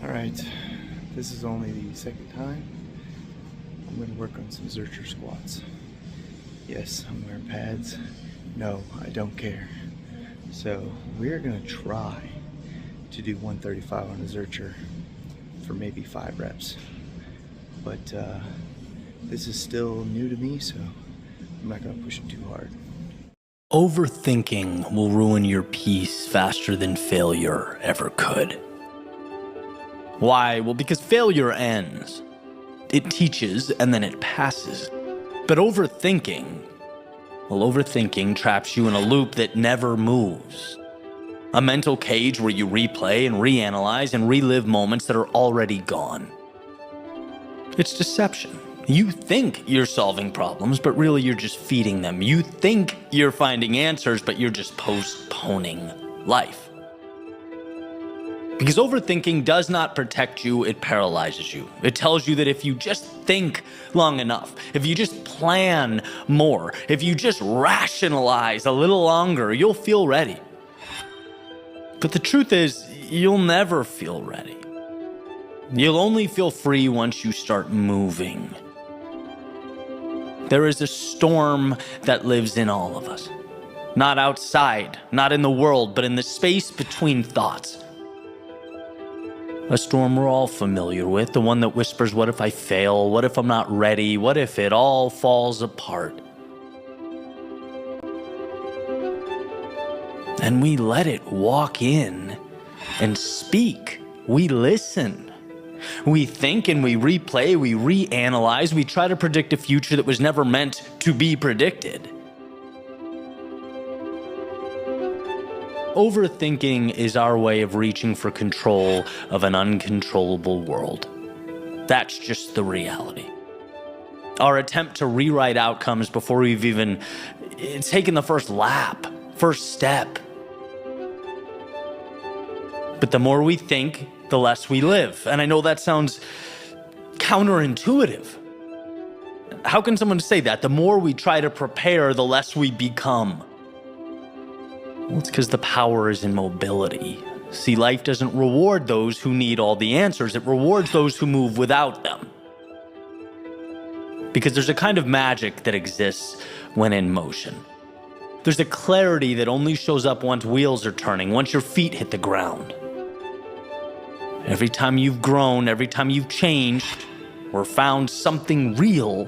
Alright, this is only the second time. I'm going to work on some Zercher squats. Yes, I'm wearing pads. No, I don't care. So we're going to try to do 135 on a Zercher for maybe 5 reps. But this is still new to me, so I'm not going to push it too hard. Overthinking will ruin your peace faster than failure ever could. Why? Well, because failure ends. It teaches and then it passes. But overthinking traps you in a loop that never moves. A mental cage where you replay and reanalyze and relive moments that are already gone. It's deception. You think you're solving problems, but really you're just feeding them. You think you're finding answers, but you're just postponing life. Because overthinking does not protect you, it paralyzes you. It tells you that if you just think long enough, if you just plan more, if you just rationalize a little longer, you'll feel ready. But the truth is, you'll never feel ready. You'll only feel free once you start moving. There is a storm that lives in all of us. Not outside, not in the world, but in the space between thoughts. A storm we're all familiar with, the one that whispers, what if I fail? What if I'm not ready? What if it all falls apart? And we let it walk in and speak. We listen. We think and we replay, we reanalyze, we try to predict a future that was never meant to be predicted. Overthinking is our way of reaching for control of an uncontrollable world. That's just the reality. Our attempt to rewrite outcomes before we've even taken the first lap, first step. But the more we think, the less we live. And I know that sounds counterintuitive. How can someone say that? The more we try to prepare, the less we become. Well, it's because the power is in mobility. See, life doesn't reward those who need all the answers. It rewards those who move without them. Because there's a kind of magic that exists when in motion. There's a clarity that only shows up once wheels are turning, once your feet hit the ground. Every time you've grown, every time you've changed, or found something real,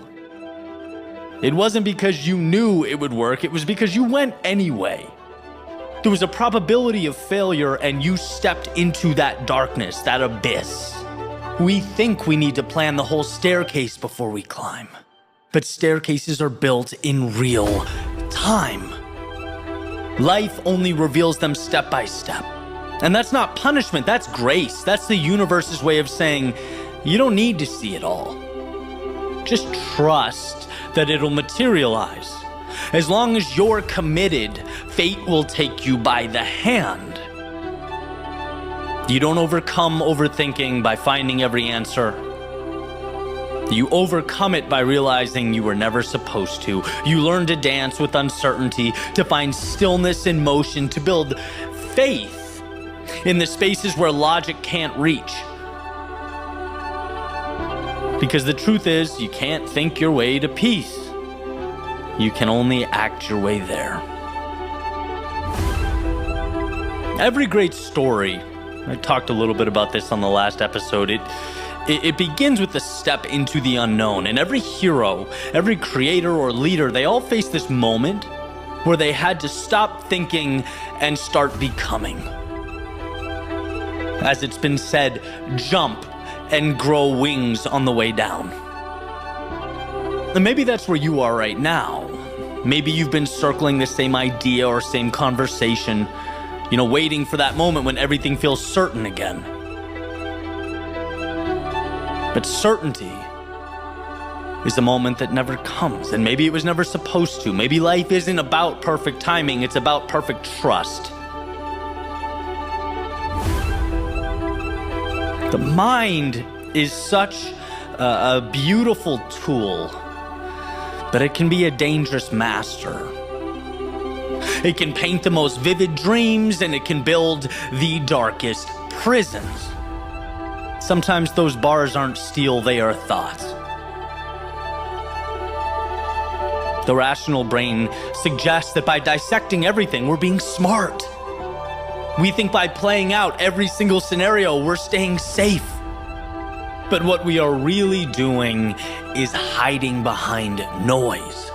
it wasn't because you knew it would work, it was because you went anyway. There was a probability of failure and you stepped into that darkness, that abyss. We think we need to plan the whole staircase before we climb, but staircases are built in real time. Life only reveals them step by step. And that's not punishment, that's grace. That's the universe's way of saying, you don't need to see it all. Just trust that it'll materialize. As long as you're committed, fate will take you by the hand. You don't overcome overthinking by finding every answer. You overcome it by realizing you were never supposed to. You learn to dance with uncertainty, to find stillness in motion, to build faith in the spaces where logic can't reach. Because the truth is, you can't think your way to peace. You can only act your way there. Every great story, I talked a little bit about this on the last episode, it begins with a step into the unknown. And every hero, every creator or leader, they all face this moment where they had to stop thinking and start becoming. As it's been said, jump and grow wings on the way down. And maybe that's where you are right now. Maybe you've been circling the same idea or same conversation, waiting for that moment when everything feels certain again. But certainty is a moment that never comes, and maybe it was never supposed to. Maybe life isn't about perfect timing, it's about perfect trust. The mind is such a beautiful tool, but it can be a dangerous master. It can paint the most vivid dreams, and it can build the darkest prisons. Sometimes those bars aren't steel, they are thoughts. The rational brain suggests that by dissecting everything, we're being smart. We think by playing out every single scenario, we're staying safe. But what we are really doing is hiding behind noise.